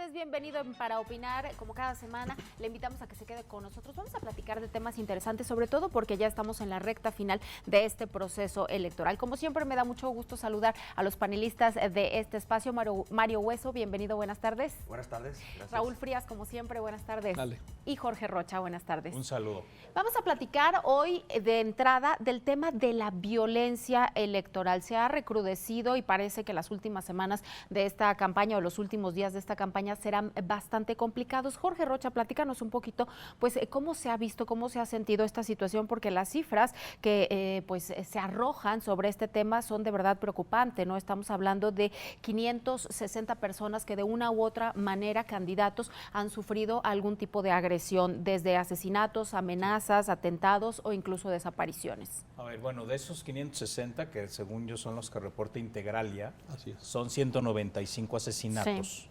tardes, bienvenido Para Opinar. Como cada semana, le invitamos a que se quede con nosotros. Vamos a platicar de temas interesantes, sobre todo porque ya estamos en la recta final de este proceso electoral. Como siempre, me da mucho gusto saludar a los panelistas de este espacio. Mario Hueso, bienvenido, buenas tardes. Buenas tardes, gracias. Raúl Frías, como siempre, buenas tardes. Dale. Y Jorge Rocha, buenas tardes. Un saludo. Vamos a platicar hoy de entrada del tema de la violencia electoral. Se ha recrudecido y parece que las últimas semanas de esta campaña o los últimos días de esta campaña serán bastante complicados. Jorge Rocha, platícanos un poquito, pues, cómo se ha visto, cómo se ha sentido esta situación, porque las cifras que se arrojan sobre este tema son de verdad preocupantes, ¿no? Estamos hablando de 560 personas que de una u otra manera, candidatos, han sufrido algún tipo de agresión, desde asesinatos, amenazas, atentados o incluso desapariciones. A ver, bueno, de esos 560, que según yo son los que reporta Integralia, Así es. son 195 asesinatos. Sí.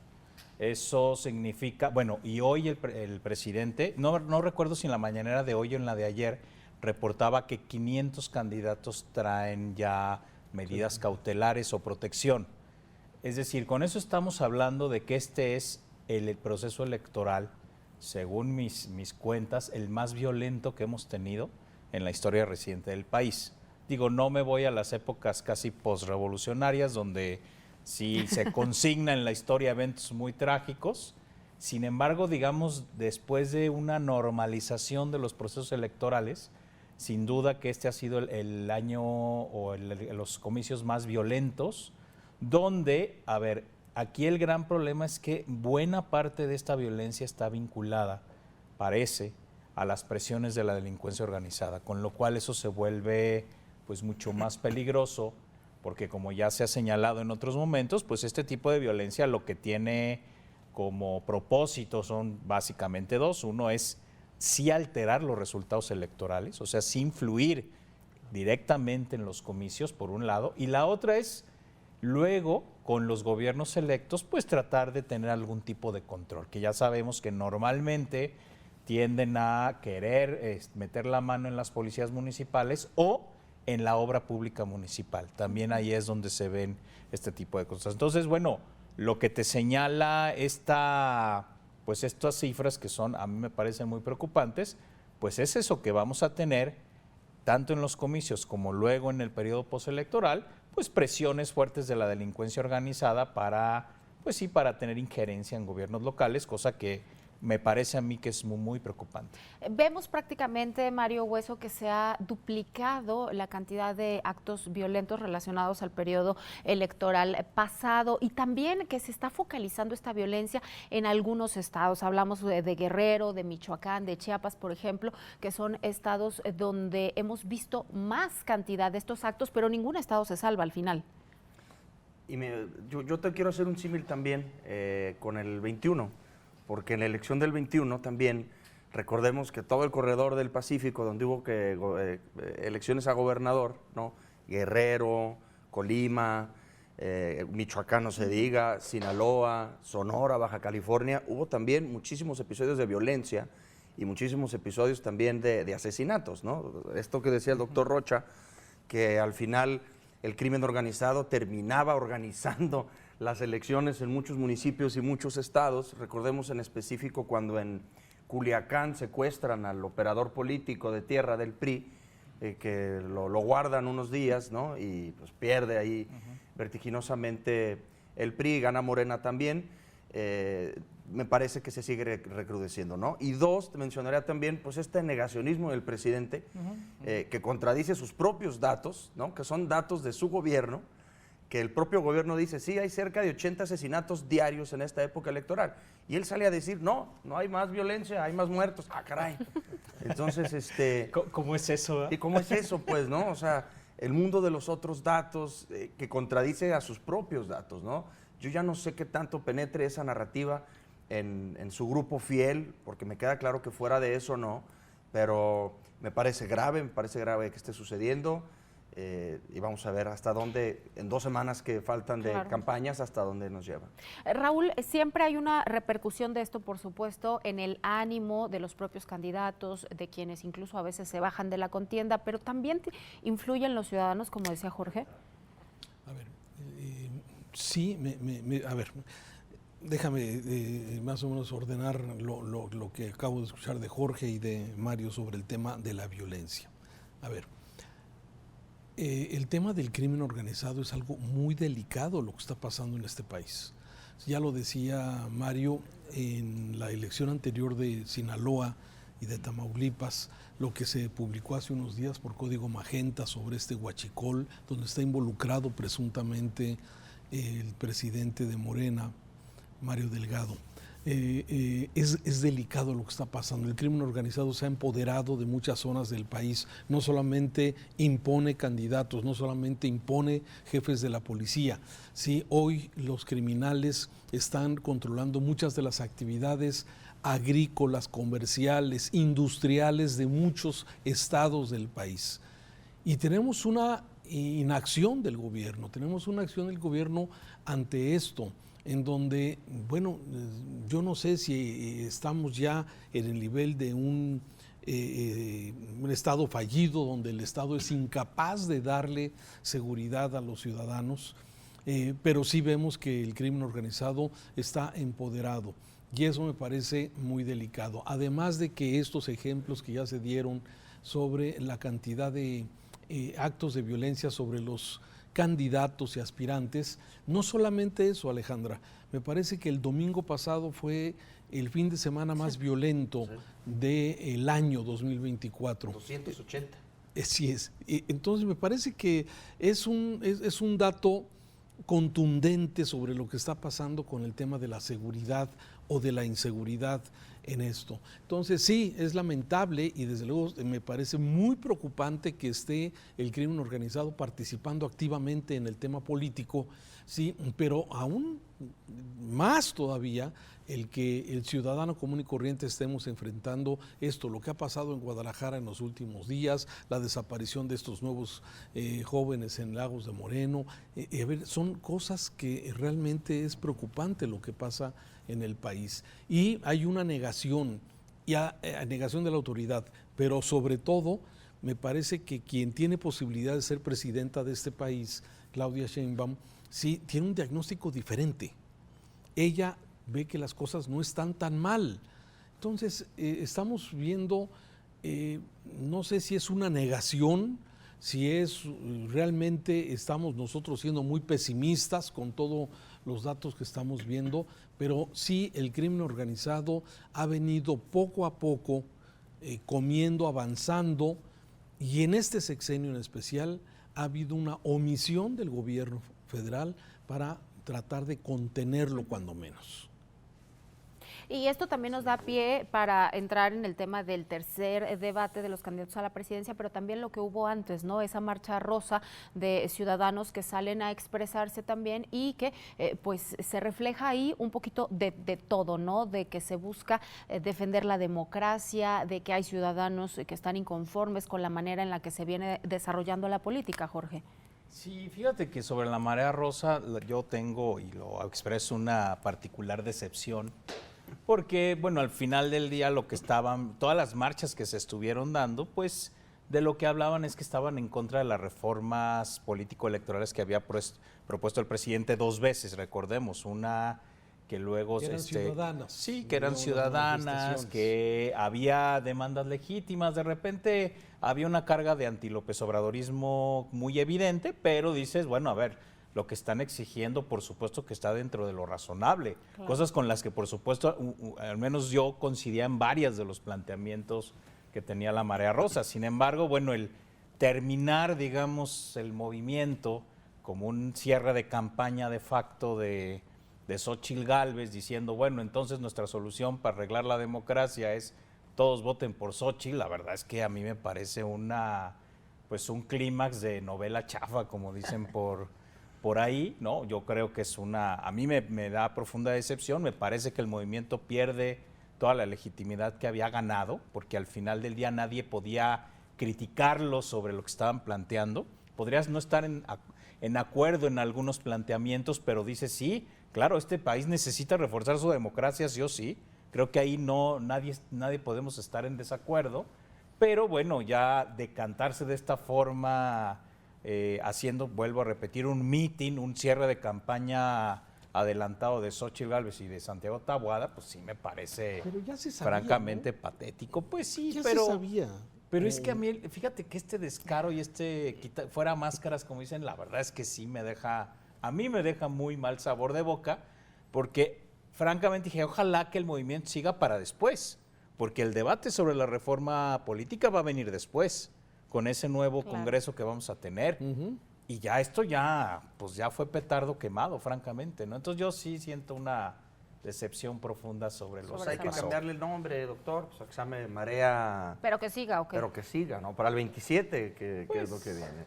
Eso significa, bueno, y hoy el presidente, no recuerdo si en la mañanera de hoy o en la de ayer, reportaba que 500 candidatos traen ya medidas cautelares o protección. Es decir, con eso estamos hablando de que este es el proceso electoral, según mis cuentas, el más violento que hemos tenido en la historia reciente del país. Digo, no me voy a las épocas casi posrevolucionarias, donde sí se consigna en la historia eventos muy trágicos. Sin embargo, digamos, después de una normalización de los procesos electorales, sin duda que este ha sido el año o los comicios más violentos, donde, a ver, aquí el gran problema es que buena parte de esta violencia está vinculada, parece, a las presiones de la delincuencia organizada, con lo cual eso se vuelve pues mucho más peligroso, porque como ya se ha señalado en otros momentos, pues este tipo de violencia lo que tiene como propósito son básicamente dos. Uno es sí alterar los resultados electorales, o sea, sí influir directamente en los comicios, por un lado, y la otra es luego, con los gobiernos electos, pues tratar de tener algún tipo de control, que ya sabemos que normalmente tienden a querer meter la mano en las policías municipales o en la obra pública municipal. También ahí es donde se ven este tipo de cosas. Entonces, bueno, lo que te señala estas cifras que son, a mí me parecen muy preocupantes, pues es eso que vamos a tener, tanto en los comicios como luego en el periodo postelectoral, pues presiones fuertes de la delincuencia organizada para tener injerencia en gobiernos locales, cosa que me parece a mí que es muy preocupante. Vemos prácticamente, Mario Hueso, que se ha duplicado la cantidad de actos violentos relacionados al periodo electoral pasado y también que se está focalizando esta violencia en algunos estados. Hablamos de Guerrero, de Michoacán, de Chiapas, por ejemplo, que son estados donde hemos visto más cantidad de estos actos, pero ningún estado se salva al final. Y yo te quiero hacer un símil también con el 21, porque en la elección del 21 también, recordemos que todo el corredor del Pacífico, donde hubo elecciones a gobernador, ¿no? Guerrero, Colima, Michoacán, no se diga, Sinaloa, Sonora, Baja California, hubo también muchísimos episodios de violencia y muchísimos episodios también de asesinatos, ¿no? Esto que decía el doctor Rocha, que al final el crimen organizado terminaba organizando las elecciones en muchos municipios y muchos estados. Recordemos en específico cuando en Culiacán secuestran al operador político de tierra del PRI, que lo guardan unos días, ¿no? Y pues pierde ahí vertiginosamente el PRI, gana Morena también. Me parece que se sigue recrudeciendo, ¿no? Y dos, te mencionaría también pues este negacionismo del presidente, que contradice sus propios datos, ¿no? Que son datos de su gobierno, que el propio gobierno dice, sí, hay cerca de 80 asesinatos diarios en esta época electoral. Y él sale a decir, no hay más violencia, hay más muertos. ¡Ah, caray! Entonces, ¿Cómo es eso? ¿Y cómo es eso, pues, no? O sea, el mundo de los otros datos que contradice a sus propios datos, ¿no? Yo ya no sé qué tanto penetre esa narrativa en su grupo fiel, porque me queda claro que fuera de eso no, pero me parece grave que esté sucediendo. Y vamos a ver hasta dónde, en 2 semanas que faltan de campañas, hasta dónde nos lleva. Raúl, siempre hay una repercusión de esto, por supuesto, en el ánimo de los propios candidatos, de quienes incluso a veces se bajan de la contienda, pero también influyen los ciudadanos, como decía Jorge. A ver, sí, a ver, Déjame más o menos ordenar lo que acabo de escuchar de Jorge y de Mario sobre el tema de la violencia. A ver, el tema del crimen organizado es algo muy delicado lo que está pasando en este país. Ya lo decía Mario, en la elección anterior de Sinaloa y de Tamaulipas, lo que se publicó hace unos días por Código Magenta sobre este huachicol, donde está involucrado presuntamente el presidente de Morena, Mario Delgado. Es delicado lo que está pasando. El crimen organizado se ha empoderado de muchas zonas del país. No solamente impone candidatos, no solamente impone jefes de la policía. Sí, hoy los criminales están controlando muchas de las actividades agrícolas, comerciales, industriales de muchos estados del país. Y tenemos una inacción del gobierno, ante esto, en donde, bueno, yo no sé si estamos ya en el nivel de un Estado fallido, donde el Estado es incapaz de darle seguridad a los ciudadanos, pero sí vemos que el crimen organizado está empoderado y eso me parece muy delicado. Además de que estos ejemplos que ya se dieron sobre la cantidad de actos de violencia sobre los candidatos y aspirantes, no solamente eso, Alejandra, me parece que el domingo pasado fue el fin de semana más violento del año 2024. 280. Sí es. Entonces me parece que es un dato contundente sobre lo que está pasando con el tema de la seguridad o de la inseguridad en esto. Entonces sí, es lamentable y desde luego me parece muy preocupante que esté el crimen organizado participando activamente en el tema político, sí, pero aún más todavía el que el ciudadano común y corriente estemos enfrentando esto, lo que ha pasado en Guadalajara en los últimos días, la desaparición de estos nuevos jóvenes en Lagos de Moreno, a ver, son cosas que realmente es preocupante lo que pasa en el país. Y hay una negación, negación de la autoridad, pero sobre todo me parece que quien tiene posibilidad de ser presidenta de este país, Claudia Sheinbaum, sí tiene un diagnóstico diferente. Ella ve que las cosas no están tan mal. Entonces, estamos viendo, no sé si es una negación, si es realmente estamos nosotros siendo muy pesimistas con todos los datos que estamos viendo, pero sí el crimen organizado ha venido poco a poco comiendo, avanzando, y en este sexenio en especial ha habido una omisión del gobierno federal para tratar de contenerlo cuando menos. Y esto también nos da pie para entrar en el tema del tercer debate de los candidatos a la presidencia, pero también lo que hubo antes, ¿no? Esa marcha rosa de ciudadanos que salen a expresarse también y que pues se refleja ahí un poquito de todo, ¿no? De que se busca defender la democracia, de que hay ciudadanos que están inconformes con la manera en la que se viene desarrollando la política, Jorge. Sí, fíjate que sobre la marea rosa yo tengo, y lo expreso, una particular decepción. Porque, bueno, al final del día todas las marchas que se estuvieron dando, pues de lo que hablaban es que estaban en contra de las reformas político-electorales que había propuesto el presidente 2 veces, recordemos, una que luego... Que eran ciudadanas. Sí, que eran ciudadanas, que había demandas legítimas, de repente había una carga de anti-López Obradorismo muy evidente, pero dices, bueno, a ver, lo que están exigiendo, por supuesto que está dentro de lo razonable. Claro. Cosas con las que, por supuesto, al menos yo coincidía en varias de los planteamientos que tenía la Marea Rosa. Sin embargo, bueno, el terminar, digamos, el movimiento como un cierre de campaña de facto de Xóchitl Gálvez, diciendo, bueno, entonces nuestra solución para arreglar la democracia es todos voten por Xóchitl, la verdad es que a mí me parece un clímax de novela chafa, como dicen por ahí, ¿no? Yo creo que a mí me da profunda decepción, me parece que el movimiento pierde toda la legitimidad que había ganado, porque al final del día nadie podía criticarlo sobre lo que estaban planteando. Podrías no estar en acuerdo en algunos planteamientos, pero dices, sí, claro, este país necesita reforzar su democracia, sí o sí. Creo que ahí nadie podemos estar en desacuerdo, pero bueno, ya decantarse de esta forma... haciendo, vuelvo a repetir, un meeting, un cierre de campaña adelantado de Xóchitl Gálvez y de Santiago Taboada, pues sí me parece Pero ya se sabía, francamente patético. Pues sí, Ya pero... se sabía. Pero es que a mí, fíjate que este descaro y fuera máscaras, como dicen, la verdad es que sí a mí me deja muy mal sabor de boca, porque francamente dije, ojalá que el movimiento siga para después, porque el debate sobre la reforma política va a venir después, con ese nuevo Congreso que vamos a tener. Y ya esto pues ya fue petardo quemado, francamente, ¿no? Entonces yo sí siento una decepción profunda sobre lo Pues que hay que pasó. cambiarle el nombre, doctor, pues a que se llame Marea... Pero que siga, ¿ok? Pero que siga, ¿no? Para el 27, que es lo que viene.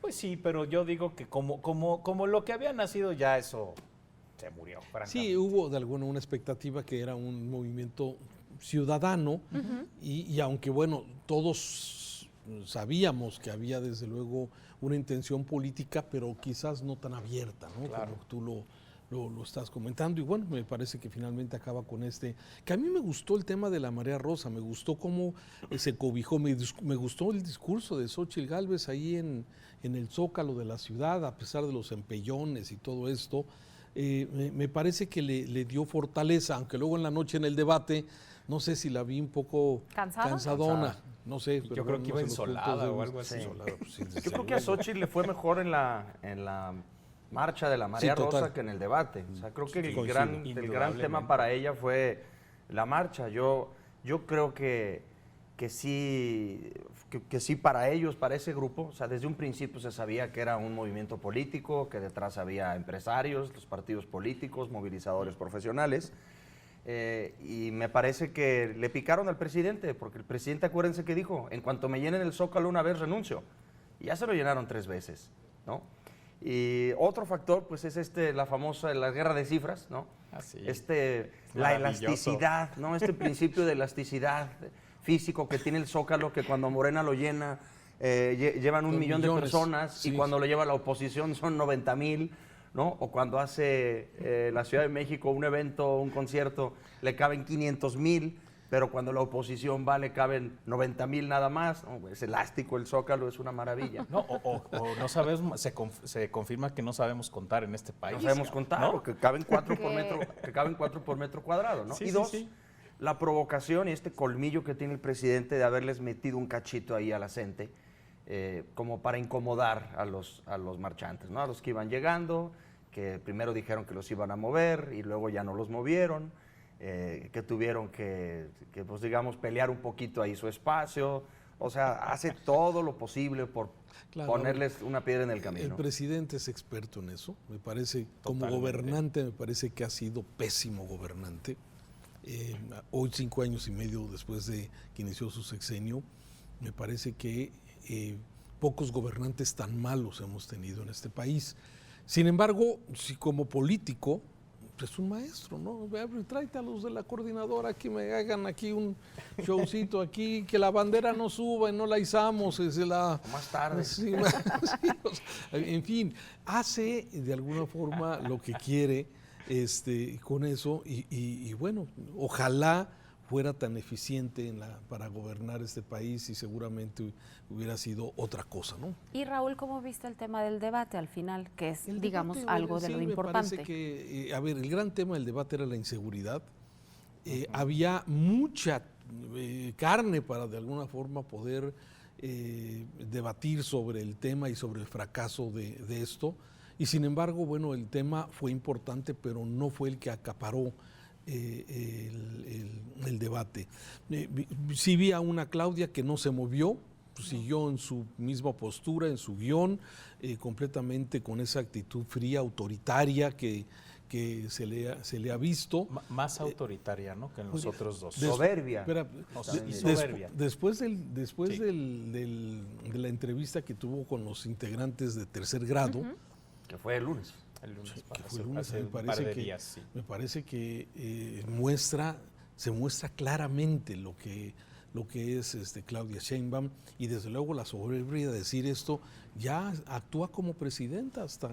Pues sí, pero yo digo que como lo que había nacido ya eso se murió, francamente. Sí, hubo de alguna una expectativa que era un movimiento ciudadano y aunque bueno, todos sabíamos que había desde luego una intención política, pero quizás no tan abierta, ¿no? Claro. Como tú lo estás comentando. Y bueno, me parece que finalmente acaba con que a mí me gustó el tema de la marea rosa, me gustó cómo se cobijó, me gustó el discurso de Xóchitl Gálvez ahí en el Zócalo de la ciudad, a pesar de los empellones y todo esto. Me parece que le dio fortaleza, aunque luego en la noche en el debate, no sé si la vi un poco cansadona, no sé. Yo creo que iba ensolada o algo así. Yo creo que a Xóchitl le fue mejor en la marcha de la marea rosa que en el debate. O sea, creo que el gran tema para ella fue la marcha. Yo creo que sí para ellos, para ese grupo, o sea, desde un principio se sabía que era un movimiento político, que detrás había empresarios, los partidos políticos, movilizadores profesionales. Y me parece que le picaron al presidente, porque el presidente, acuérdense que dijo, en cuanto me llenen el Zócalo una vez renuncio. Y ya se lo llenaron 3 veces, ¿no? Y otro factor, pues es la famosa, la guerra de cifras, ¿no? Así. La elasticidad, ¿no? Este principio de elasticidad físico que tiene el Zócalo, que cuando Morena lo llena, llevan 1 millón de personas, sí, y cuando lo lleva la oposición son 90,000, ¿no? O cuando hace la Ciudad de México un evento, un concierto, le caben 500,000, pero cuando la oposición va le caben 90,000 nada más. No, es elástico el Zócalo, es una maravilla. No, o no sabemos, se confirma que no sabemos contar en este país. No sabemos contar, ¿no? Que caben 4 por metro cuadrado, ¿no? Sí, y sí, 2, sí. La provocación y este colmillo que tiene el presidente de haberles metido un cachito ahí a la gente, como para incomodar a los marchantes, ¿no? A los que iban llegando, que primero dijeron que los iban a mover y luego ya no los movieron, que tuvieron que pues digamos, pelear un poquito ahí su espacio. O sea, hace todo lo posible por ponerles una piedra en el camino. El presidente es experto en eso, me parece, como gobernante, me parece que ha sido pésimo gobernante. Hoy, 5 años y medio después de que inició su sexenio, me parece que pocos gobernantes tan malos hemos tenido en este país. Sin embargo, si como político, es un maestro, ¿no? Tráete a los de la coordinadora que me hagan aquí un showcito aquí, que la bandera no suba y no la izamos. Más tarde. Sí, en fin, hace de alguna forma lo que quiere con eso y bueno, ojalá fuera tan eficiente para gobernar este país y seguramente hubiera sido otra cosa, ¿no? Y Raúl, ¿cómo viste el tema del debate al final? Que es, digamos, algo de lo importante. Me parece que, el gran tema del debate era la inseguridad. Había mucha carne para de alguna forma poder debatir sobre el tema y sobre el fracaso de esto. Y sin embargo, bueno, el tema fue importante, pero no fue el que acaparó el debate. Sí vi a una Claudia que no se movió, siguió en su misma postura, en su guión, completamente con esa actitud fría, autoritaria que se le ha visto. Más autoritaria, ¿no? Que en los otros dos. Soberbia. Soberbia. Después de la entrevista que tuvo con los integrantes de tercer grado, que fue el lunes. Me parece que se muestra claramente lo que es Claudia Sheinbaum, y desde luego la soberbia de decir esto. Ya actúa como presidenta, hasta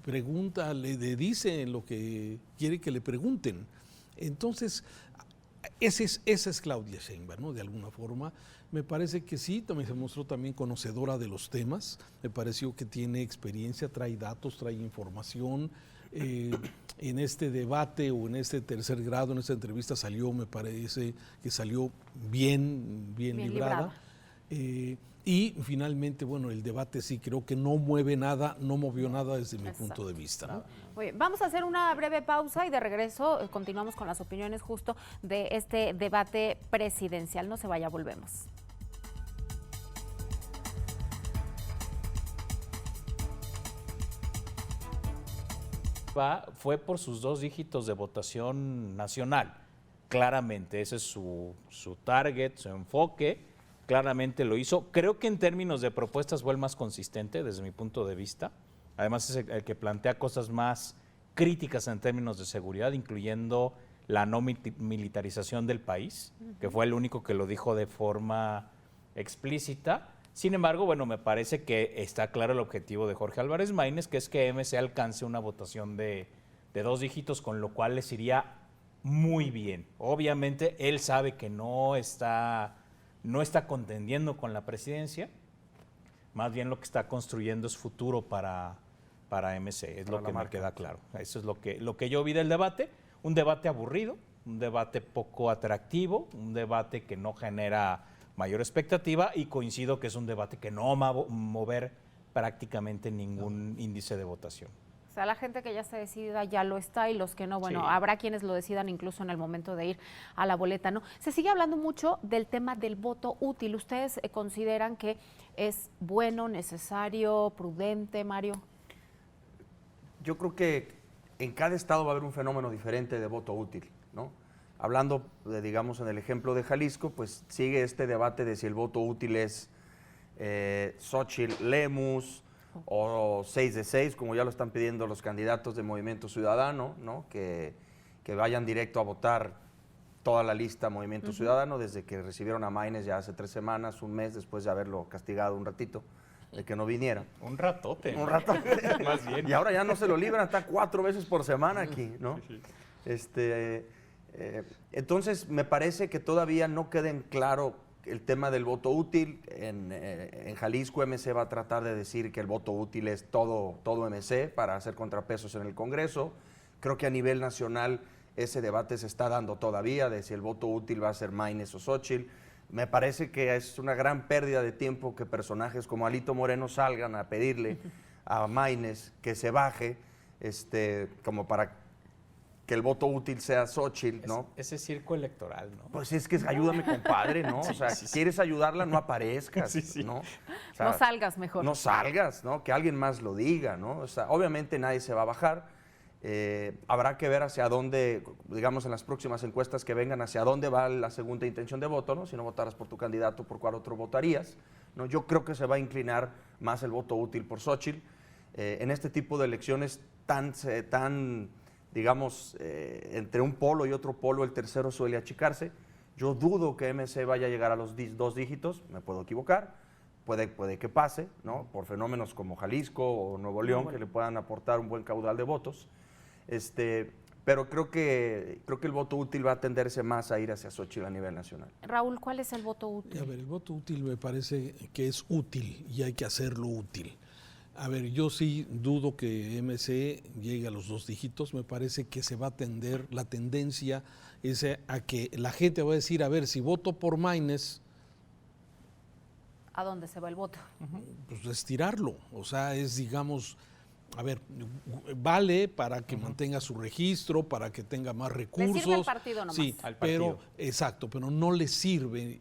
pregunta, le dice lo que quiere que le pregunten. Entonces, esa es Claudia Sheinbaum, ¿no? De alguna forma. Me parece que sí, también se mostró también conocedora de los temas, me pareció que tiene experiencia, trae datos, trae información. En este debate o en este tercer grado, en esta entrevista me parece que salió bien librada. Y finalmente, bueno, el debate sí creo que no movió nada desde mi punto de vista, ¿no? Muy bien, vamos a hacer una breve pausa y de regreso continuamos con las opiniones justo de este debate presidencial. No se vaya, volvemos. Fue por sus 2 dígitos de votación nacional, claramente, ese es su target, su enfoque, claramente lo hizo. Creo que en términos de propuestas fue el más consistente desde mi punto de vista, además es el que plantea cosas más críticas en términos de seguridad, incluyendo la no militarización del país, que fue el único que lo dijo de forma explícita. Sin embargo, bueno, me parece que está claro el objetivo de Jorge Álvarez Maínez, que es que MC alcance una votación de 2 dígitos, con lo cual les iría muy bien. Obviamente, él sabe que no está contendiendo con la presidencia, más bien lo que está construyendo es futuro para MC, es lo que me queda claro. Eso es lo que yo vi del debate, un debate aburrido, un debate poco atractivo, un debate que no genera mayor expectativa, y coincido que es un debate que no va a mover prácticamente ningún índice de votación. O sea, la gente que ya está decidida ya lo está, y los que no, bueno, sí, habrá quienes lo decidan incluso en el momento de ir a la boleta, ¿no? Se sigue hablando mucho del tema del voto útil. ¿Ustedes consideran que es bueno, necesario, prudente, Mario? Yo creo que en cada estado va a haber un fenómeno diferente de voto útil, ¿no? Hablando, digamos, en el ejemplo de Jalisco, pues sigue este debate de si el voto útil es Xóchitl, Lemus o 6 de 6, como ya lo están pidiendo los candidatos de Movimiento Ciudadano, ¿no? Que vayan directo a votar toda la lista Movimiento Ciudadano, desde que recibieron a Maínez ya hace 3 semanas, un mes después de haberlo castigado un ratito, de que no viniera. Un ratote. Un ratote. Más bien. Y ahora ya no se lo libran, está 4 veces por semana aquí, ¿no? Sí. Entonces, me parece que todavía no queda en claro el tema del voto útil. En Jalisco, MC va a tratar de decir que el voto útil es todo MC para hacer contrapesos en el Congreso. Creo que a nivel nacional ese debate se está dando todavía, de si el voto útil va a ser Maínez o Xóchitl. Me parece que es una gran pérdida de tiempo que personajes como Alito Moreno salgan a pedirle a Maínez que se baje, como para que el voto útil sea Xóchitl, ¿no? Ese circo electoral, ¿no? Pues es que ayúdame, compadre, ¿no? Sí, o sea, sí, si quieres ayudarla, no aparezcas, sí. ¿no? O sea, no salgas mejor. No salgas, ¿no? Que alguien más lo diga, ¿no? O sea, obviamente nadie se va a bajar. Habrá que ver hacia dónde, digamos, en las próximas encuestas que vengan, hacia dónde va la segunda intención de voto, ¿no? Si no votaras por tu candidato, ¿por cuál otro votarías? ¿No? Yo creo que se va a inclinar más el voto útil por Xóchitl. En este tipo de elecciones tan digamos, entre un polo y otro polo, el tercero suele achicarse. Yo dudo que MC vaya a llegar a los 2 dígitos, me puedo equivocar, puede que pase, ¿no? Por fenómenos como Jalisco o Nuevo León, que le puedan aportar un buen caudal de votos. Pero creo que el voto útil va a tenderse más a ir hacia Xóchitl a nivel nacional. Raúl, ¿cuál es el voto útil? A ver, el voto útil me parece que es útil y hay que hacerlo útil. A ver, yo sí dudo que MC llegue a los 2 dígitos, me parece que se va a tender, la tendencia es a que la gente va a decir, a ver, si voto por Maínez, ¿a dónde se va el voto? Pues estirarlo, o sea, es, digamos, a ver, vale para que mantenga su registro, para que tenga más recursos. Le sirve al partido nomás. Sí, al partido. Exacto, pero no le sirve.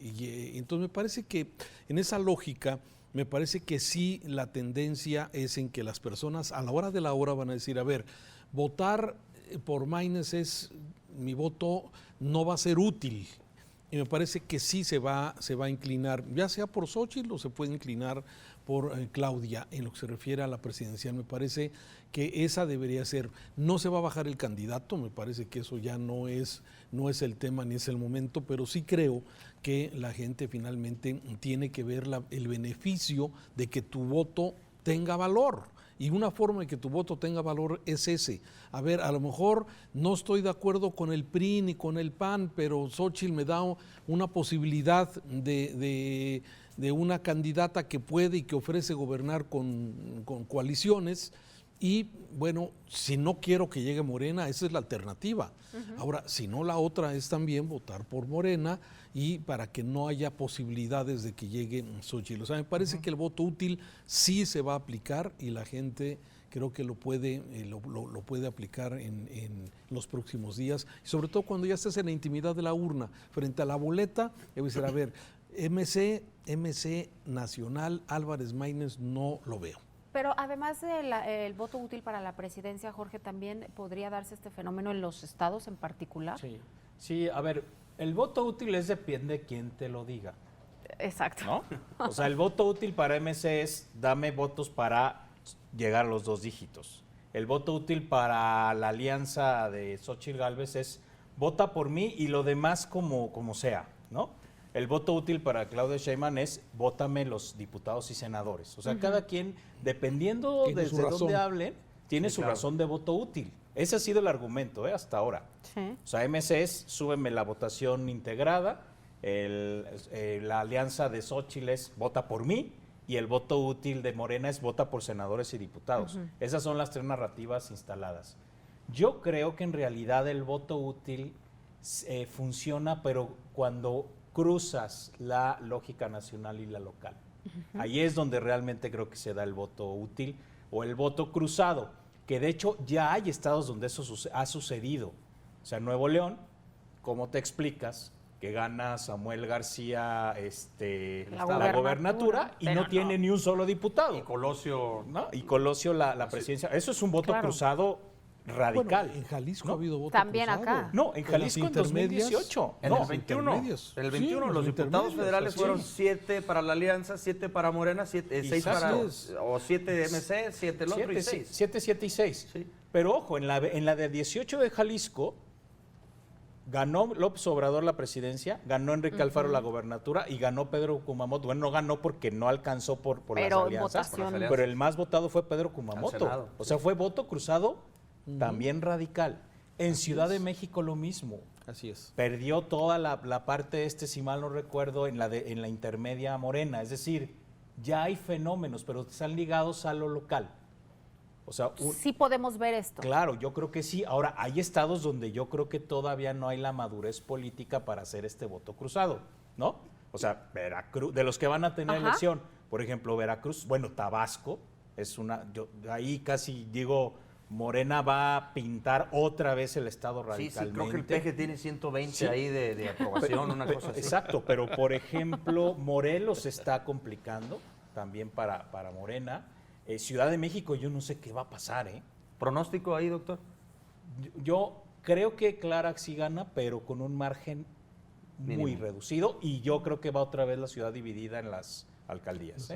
Entonces me parece que en esa lógica, me parece que sí la tendencia es en que las personas a la hora de la hora van a decir, a ver, votar por Maínez mi voto no va a ser útil. Y me parece que sí se va a inclinar, ya sea por Xóchitl o se puede inclinar por Claudia. En lo que se refiere a la presidencial, me parece que esa debería ser. No se va a bajar el candidato, me parece que eso ya no es el tema ni es el momento, pero sí creo que la gente finalmente tiene que ver el beneficio de que tu voto tenga valor. Y una forma de que tu voto tenga valor es ese. A ver, a lo mejor no estoy de acuerdo con el PRI ni con el PAN, pero Xóchitl me da una posibilidad de una candidata que puede y que ofrece gobernar con coaliciones. Y bueno, si no quiero que llegue Morena, esa es la alternativa. Ahora, si no, la otra es también votar por Morena y para que no haya posibilidades de que llegue Xóchitl. O sea, me parece que el voto útil sí se va a aplicar y la gente creo que lo puede aplicar en los próximos días. Y sobre todo cuando ya estés en la intimidad de la urna, frente a la boleta, voy a decir, a ver, MC Nacional, Álvarez Maínez, no lo veo. Pero además del voto útil para la presidencia, Jorge, ¿también podría darse este fenómeno en los estados en particular? Sí, a ver, el voto útil depende de quién te lo diga. Exacto. ¿No? O sea, el voto útil para MC es dame votos para llegar a los 2 dígitos. El voto útil para la alianza de Xóchitl Gálvez es vota por mí y lo demás como sea, ¿no? El voto útil para Claudia Sheinbaum es vótame los diputados y senadores. O sea, cada quien, dependiendo desde dónde hablen, tiene su razón de voto útil. Ese ha sido el argumento hasta ahora. Sí. O sea, MC es súbeme la votación integrada, la alianza de Xóchitl es vota por mí y el voto útil de Morena es vota por senadores y diputados. Esas son las 3 narrativas instaladas. Yo creo que en realidad el voto útil funciona, pero cuando cruzas la lógica nacional y la local. Ahí es donde realmente creo que se da el voto útil o el voto cruzado, que de hecho ya hay estados donde eso ha sucedido. O sea, Nuevo León, ¿cómo te explicas que gana Samuel García la gobernatura y no tiene ni un solo diputado? Y Colosio, ¿no? Y Colosio la presidencia. Eso es un voto cruzado radical. Bueno, en Jalisco ¿no? ha habido voto También cruzado. acá. No, en Jalisco en 2018. En el 21. En el 21 los diputados federales fueron 7 para la alianza, 7 para Morena, 6 para... O 7 de MC, 7 el otro y 6. 7, 7 y 6. Sí. Pero ojo, en la de 18 de Jalisco ganó López Obrador la presidencia, ganó Enrique Alfaro la gobernatura y ganó Pedro Kumamoto. Bueno, no ganó porque no alcanzó por las alianzas, pero el más votado fue Pedro Kumamoto. O sea, fue voto cruzado también radical. En Ciudad de México lo mismo. Así es. Perdió toda la parte si mal no recuerdo, en la intermedia Morena. Es decir, ya hay fenómenos, pero están ligados a lo local. O sea, sí podemos ver esto. Claro, yo creo que sí. Ahora, hay estados donde yo creo que todavía no hay la madurez política para hacer este voto cruzado, ¿no? O sea, Veracruz, de los que van a tener elección, por ejemplo, Veracruz, bueno, Tabasco, es ahí casi digo, Morena va a pintar otra vez el estado radicalmente. Sí, creo que el PG tiene 120 ahí de aprobación, una cosa así. Exacto, pero por ejemplo, Morelos se está complicando también para Morena. Ciudad de México, yo no sé qué va a pasar, ¿eh? ¿Pronóstico ahí, doctor? Yo creo que Clara sí gana, pero con un margen muy reducido, y yo creo que va otra vez la ciudad dividida en las alcaldías.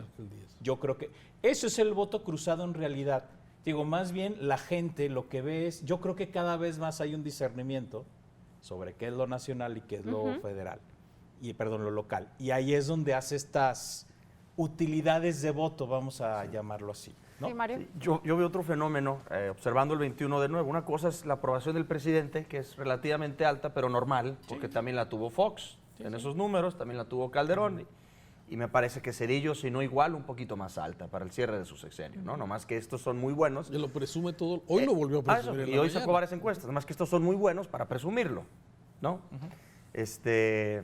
Yo creo que eso es el voto cruzado en realidad. Digo, más bien la gente lo que ve es, yo creo que cada vez más hay un discernimiento sobre qué es lo nacional y qué es lo federal, lo local. Y ahí es donde hace estas utilidades de voto, vamos a llamarlo así, ¿no? Sí, Mario. Yo veo otro fenómeno, observando el 21 de nuevo. Una cosa es la aprobación del presidente, que es relativamente alta, pero normal, porque también la tuvo Fox en esos números, también la tuvo Calderón, y me parece que Cedillo, si no igual, un poquito más alta para el cierre de su sexenio, ¿no? Nomás que estos son muy buenos. Y lo presume todo, hoy lo volvió a presumir. Y hoy sacó varias encuestas, nomás que estos son muy buenos para presumirlo, ¿no? Esa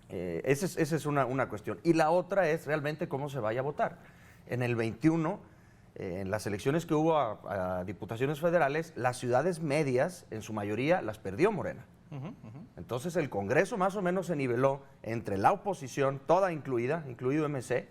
es una cuestión. Y la otra es realmente cómo se vaya a votar. En el 21, en las elecciones que hubo a diputaciones federales, las ciudades medias, en su mayoría, las perdió Morena. Entonces el Congreso más o menos se niveló entre la oposición, toda incluida, incluido MC,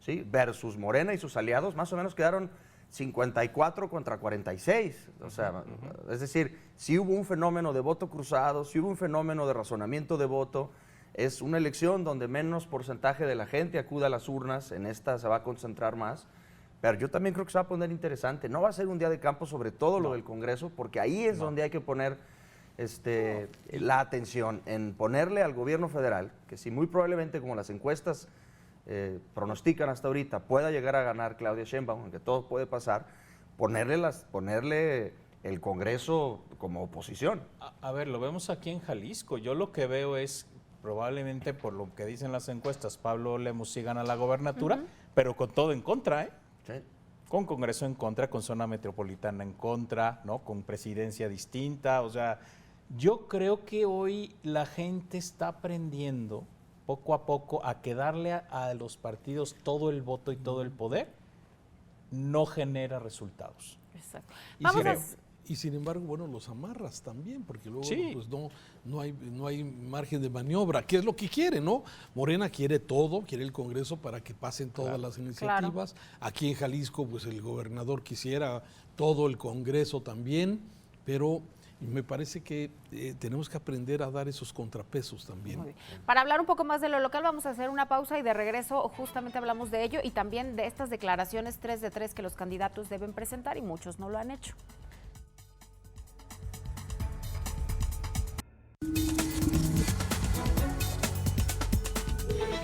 ¿sí? Versus Morena y sus aliados, más o menos quedaron 54 contra 46. O sea, es decir, sí hubo un fenómeno de voto cruzado, sí hubo un fenómeno de razonamiento de voto. Es una elección donde menos porcentaje de la gente acude a las urnas, en esta se va a concentrar más, pero yo también creo que se va a poner interesante. No va a ser un día de campo sobre todo lo del Congreso, porque ahí es donde hay que poner la atención, en ponerle al gobierno federal, que si muy probablemente como las encuestas pronostican hasta ahorita, pueda llegar a ganar Claudia Sheinbaum, aunque todo puede pasar, ponerle el Congreso como oposición. A ver, lo vemos aquí en Jalisco. Yo lo que veo es, probablemente por lo que dicen las encuestas, Pablo Lemus sí gana la gobernatura, pero con todo en contra, ¿eh? Sí. Con Congreso en contra, con zona metropolitana en contra, ¿no? Con presidencia distinta. O sea, yo creo que hoy la gente está aprendiendo poco a poco a que darle a los partidos todo el voto y todo el poder no genera resultados. Exacto. Y sin embargo, bueno, los amarras también, porque luego Sí. pues no hay margen de maniobra, que es lo que quiere, ¿no? Morena quiere todo, quiere el Congreso para que pasen todas las iniciativas. Aquí en Jalisco, pues el gobernador quisiera todo el Congreso también, pero me parece que tenemos que aprender a dar esos contrapesos también. Muy bien. Para hablar un poco más de lo local, vamos a hacer una pausa y de regreso justamente hablamos de ello y también de estas declaraciones 3 de 3 que los candidatos deben presentar y muchos no lo han hecho.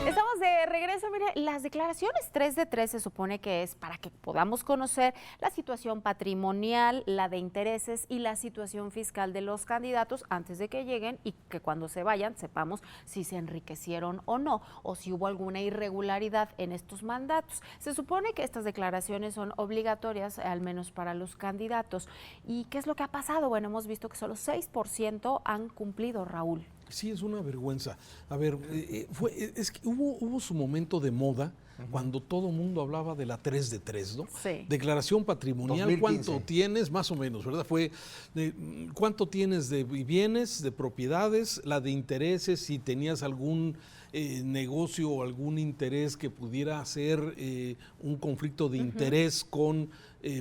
Estamos de regreso. Mire, las declaraciones 3 de 3 se supone que es para que podamos conocer la situación patrimonial, la de intereses y la situación fiscal de los candidatos antes de que lleguen y que cuando se vayan sepamos si se enriquecieron o no, o si hubo alguna irregularidad en estos mandatos. Se supone que estas declaraciones son obligatorias, al menos para los candidatos. ¿Y qué es lo que ha pasado? Bueno, hemos visto que solo 6% han cumplido, Raúl. Sí, es una vergüenza. A ver, es que hubo su momento de moda cuando todo el mundo hablaba de la 3 de 3, ¿no? Sí. Declaración patrimonial, 2015. ¿cuánto tienes? Más o menos, ¿verdad? Fue cuánto tienes de bienes, de propiedades, la de intereses, si tenías algún negocio o algún interés que pudiera ser un conflicto de interés con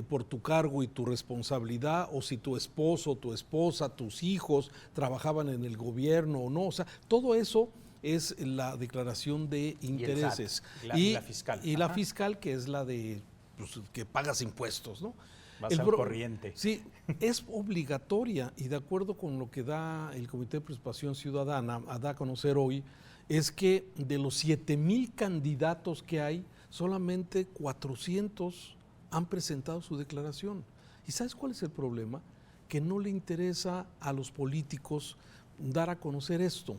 por tu cargo y tu responsabilidad, o si tu esposo, tu esposa, tus hijos trabajaban en el gobierno o no. O sea, todo eso es la declaración de intereses. Y la fiscal. Y la fiscal, que es la de pues, que pagas impuestos, ¿no? Vas al corriente. Sí, es obligatoria y de acuerdo con lo que da el Comité de Participación Ciudadana, da a conocer hoy, es que de los 7,000 candidatos que hay, solamente 400 han presentado su declaración. ¿Y sabes cuál es el problema? Que no le interesa a los políticos dar a conocer esto.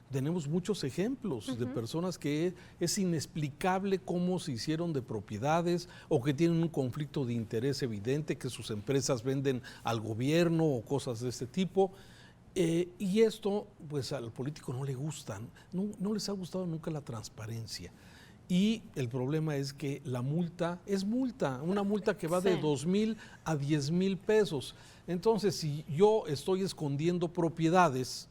Tenemos muchos ejemplos de personas que es inexplicable cómo se hicieron de propiedades o que tienen un conflicto de interés evidente, que sus empresas venden al gobierno o cosas de este tipo. Y esto, pues al político no le gusta, no les ha gustado nunca la transparencia. Y el problema es que la multa es multa, una multa que va de 2,000 a 10,000 pesos. Entonces, si yo estoy escondiendo propiedades,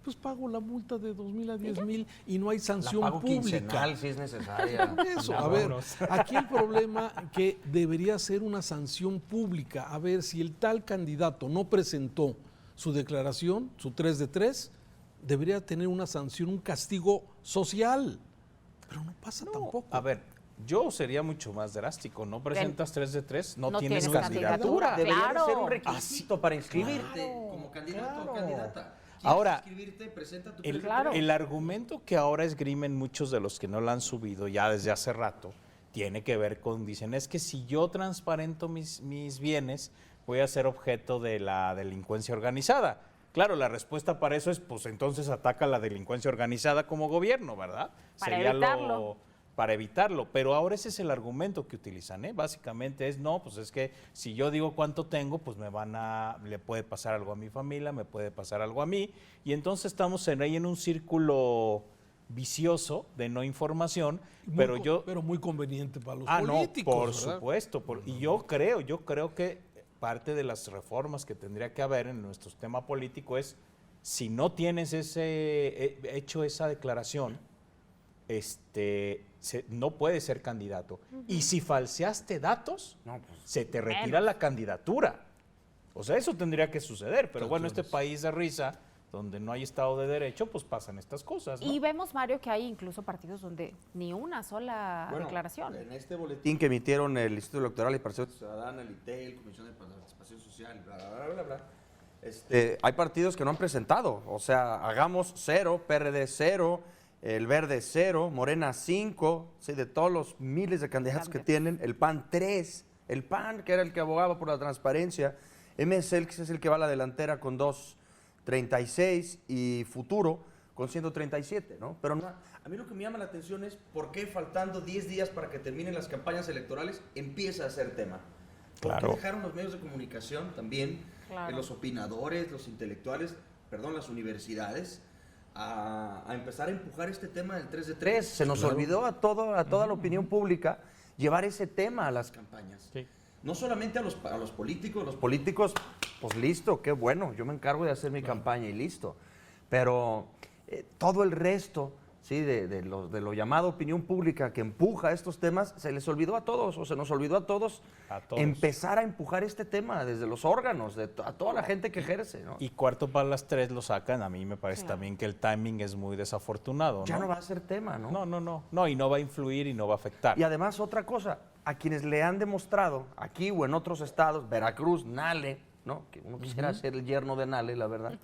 pues pago la multa de 2,000 a 10,000 y no hay sanción La pago pública. quincenal si es necesaria. Eso, a ver, aquí el problema que debería ser una sanción pública. A ver, si el tal candidato no presentó su declaración, su 3 de 3, debería tener una sanción, un castigo social. Pero no pasa tampoco. A ver, yo sería mucho más drástico. No presentas 3 de 3, no tienes tienes candidatura. Debería Claro. de ser un requisito para inscribirte Claro. como candidato o candidata. Ahora, inscribirte, presenta tu el argumento que ahora esgrimen muchos de los que no la han subido ya desde hace rato tiene que ver con, dicen, es que si yo transparento mis bienes, voy a ser objeto de la delincuencia organizada. Claro, la respuesta para eso es, pues entonces ataca la delincuencia organizada como gobierno, ¿verdad? Para Sería evitarlo. para evitarlo, pero ahora ese es el argumento que utilizan, ¿eh? Básicamente es, no, pues es que si yo digo cuánto tengo, pues le puede pasar algo a mi familia, me puede pasar algo a mí, y entonces estamos ahí en un círculo vicioso de no información, Pero muy conveniente para los políticos. no, por ¿verdad? supuesto, y yo creo que parte de las reformas que tendría que haber en nuestro sistema político es, si no tienes hecho esa declaración, no puedes ser candidato. Y si falseaste datos, se te retira la candidatura. O sea, eso tendría que suceder, pero bueno, este país de risa, donde no hay Estado de Derecho, pues pasan estas cosas, ¿no? Y vemos, Mario, que hay incluso partidos donde ni una sola declaración. En este boletín que emitieron el Instituto Electoral y Participación Ciudadana, el ITEL, Comisión de Participación Social, bla, bla, bla, bla, bla, hay partidos que no han presentado. O sea, hagamos 0, PRD 0, el Verde 0, Morena 5, sí, de todos los miles de candidatos que tienen, el PAN 3, el PAN, que era el que abogaba por la transparencia, MSL, que es el que va a la delantera con 236 y Futuro con 137, ¿no? Pero no, a mí lo que me llama la atención es por qué faltando 10 días para que terminen las campañas electorales empieza a ser tema. ¿Por qué dejaron los medios de comunicación también, los opinadores, los intelectuales, las universidades, a empezar a empujar este tema del 3 de 3? Se nos olvidó a toda la opinión pública llevar ese tema a las campañas. Sí. No solamente a los políticos, pues listo, qué bueno, yo me encargo de hacer mi campaña y listo. Pero todo el resto, ¿sí? de lo llamado opinión pública que empuja estos temas, se les olvidó a todos, o se nos olvidó a todos empezar a empujar este tema desde los órganos, a toda la gente que ejerce, ¿no? Y cuarto para las 3 lo sacan, a mí me parece también que el timing es muy desafortunado, ¿no? Ya no va a ser tema, ¿no? No, y no va a influir y no va a afectar. Y además otra cosa, a quienes le han demostrado, aquí o en otros estados, Veracruz, Nale, ¿no? Que uno quisiera ser el yerno de Nale, la verdad.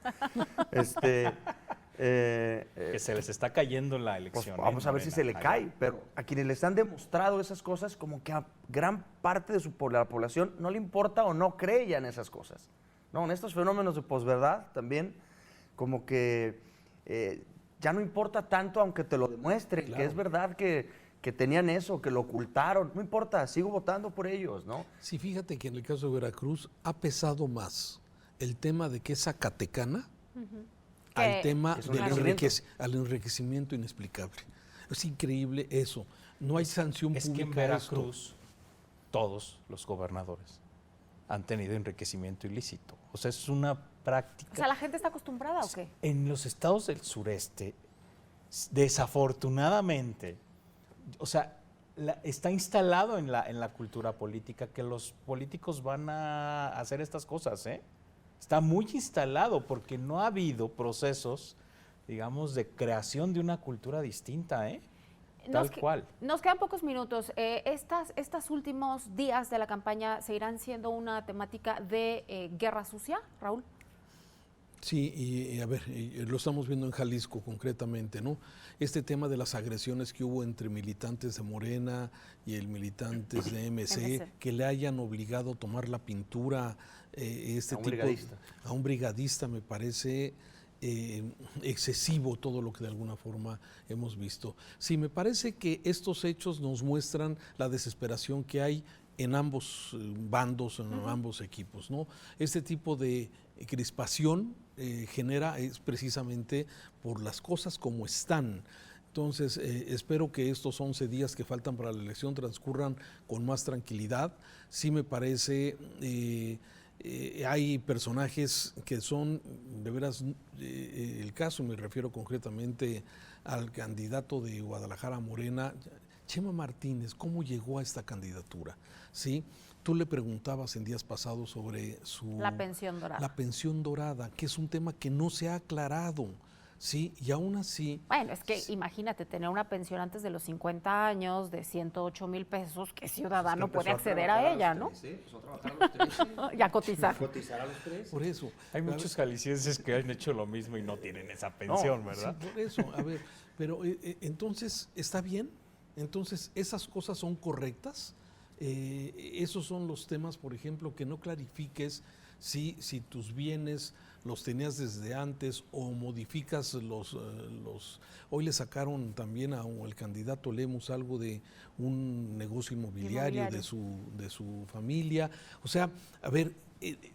Que se les está cayendo la elección. Pues vamos a ver si se le cae, pero a quienes les han demostrado esas cosas, como que a gran parte de la población no le importa o no cree ya en esas cosas. No, en estos fenómenos de posverdad también, como que ya no importa tanto aunque te lo demuestren, que es verdad que tenían eso, que lo ocultaron, no importa, sigo votando por ellos, ¿no? Sí, fíjate que en el caso de Veracruz ha pesado más el tema de que es zacatecana al tema del enriquecimiento inexplicable. Es increíble eso. No hay sanción pública. Es que en Veracruz todos los gobernadores han tenido enriquecimiento ilícito. O sea, es una práctica. O sea, ¿la gente está acostumbrada o qué? En los estados del sureste, desafortunadamente, o sea, está instalado en la cultura política que los políticos van a hacer estas cosas, ¿eh? Está muy instalado porque no ha habido procesos, digamos, de creación de una cultura distinta, ¿eh? Tal cual. Nos quedan pocos minutos. Estos últimos días de la campaña seguirán siendo una temática de guerra sucia, Raúl. Sí, y a ver, lo estamos viendo en Jalisco concretamente, ¿no? Este tema de las agresiones que hubo entre militantes de Morena y el militantes de MC, que le hayan obligado a tomar la pintura a un brigadista, me parece excesivo todo lo que de alguna forma hemos visto. Sí, me parece que estos hechos nos muestran la desesperación que hay en ambos bandos, en ambos equipos, ¿no? Este tipo de crispación genera es precisamente por las cosas como están. Entonces, espero que estos 11 días que faltan para la elección transcurran con más tranquilidad. Sí me parece, hay personajes que son, de veras, el caso, me refiero concretamente al candidato de Guadalajara Morena, Chema Martínez, ¿cómo llegó a esta candidatura? ¿Sí? Tú le preguntabas en días pasados sobre la pensión dorada. La pensión dorada, que es un tema que no se ha aclarado, ¿sí? Y aún así... Bueno, es que imagínate tener una pensión antes de los 50 años de 108,000 pesos, ¿qué ciudadano puede acceder a ella, no? Sí, empezó a trabajar a los 13. Y a cotizar. A cotizar a los 13. Por eso. Hay muchos jaliscienses que han hecho lo mismo y no tienen esa pensión, ¿verdad? Sí, por eso, a ver, pero entonces, ¿está bien? Entonces, ¿esas cosas son correctas? Esos son los temas, por ejemplo, que no clarifiques si tus bienes los tenías desde antes o modificas hoy le sacaron también al candidato Lemus algo de un negocio inmobiliario. de su familia. O sea, a ver,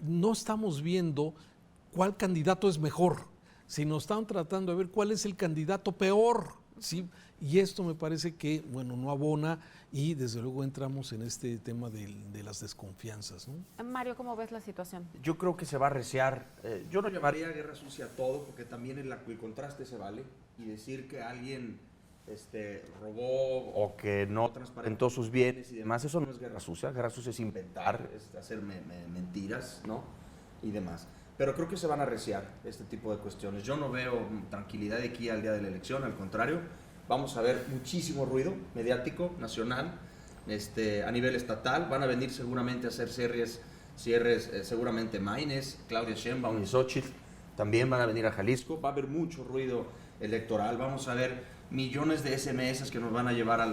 no estamos viendo cuál candidato es mejor, sino están tratando de ver cuál es el candidato peor, ¿sí? Y esto me parece que, bueno, no abona y desde luego entramos en este tema de las desconfianzas, ¿no? Mario, ¿cómo ves la situación? Yo creo que se va a arreciar. Yo no llamaría guerra sucia a todo, porque también el contraste se vale. Y decir que alguien robó o que no transparentó sus bienes y demás, eso no es guerra sucia. Guerra sucia es inventar, es hacer mentiras, ¿no? Y demás. Pero creo que se van a arreciar este tipo de cuestiones. Yo no veo tranquilidad de aquí al día de la elección, al contrario. Vamos a ver muchísimo ruido mediático, nacional, a nivel estatal. Van a venir seguramente a hacer cierres seguramente Maines, Claudia Sheinbaum y Xochitl. También van a venir a Jalisco. Va a haber mucho ruido electoral. Vamos a ver millones de SMS que nos van a llegar a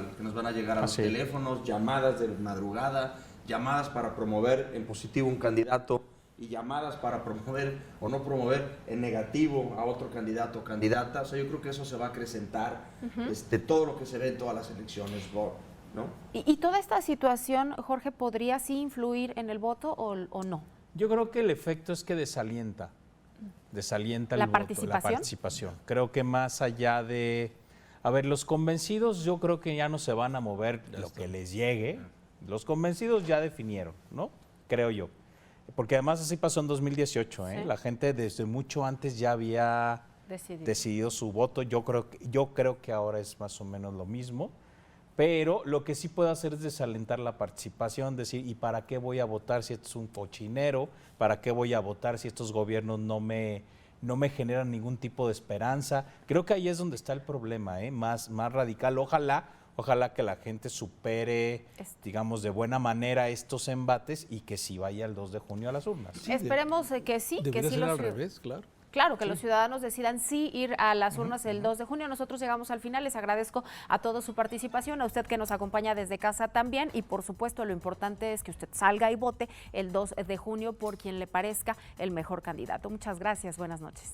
los sí. teléfonos, llamadas de madrugada, llamadas para promover en positivo un candidato y llamadas para promover o no promover en negativo a otro candidato o candidata. O sea, yo creo que eso se va a acrecentar, todo lo que se ve en todas las elecciones, ¿no? ¿Y toda esta situación, Jorge, podría sí influir en el voto o no? Yo creo que el efecto es que desalienta ¿La el voto, participación? la participación. Creo que más allá de... A ver, los convencidos yo creo que ya no se van a mover lo que les llegue. Los convencidos ya definieron, ¿no? Creo yo. Porque además así pasó en 2018, ¿eh? Sí. La gente desde mucho antes ya había decidido su voto. Yo creo que ahora es más o menos lo mismo. Pero lo que sí puedo hacer es desalentar la participación, decir, ¿y para qué voy a votar si esto es un cochinero? ¿Para qué voy a votar si estos gobiernos no me generan ningún tipo de esperanza? Creo que ahí es donde está el problema, más radical. Ojalá que la gente supere, digamos, de buena manera estos embates y que sí vaya el 2 de junio a las urnas. Sí, Esperemos que sí. Debería que sí ser al revés, claro. Claro, que los ciudadanos decidan sí ir a las urnas el 2 de junio. Nosotros llegamos al final, les agradezco a todos su participación, a usted que nos acompaña desde casa también y por supuesto lo importante es que usted salga y vote el 2 de junio por quien le parezca el mejor candidato. Muchas gracias, buenas noches.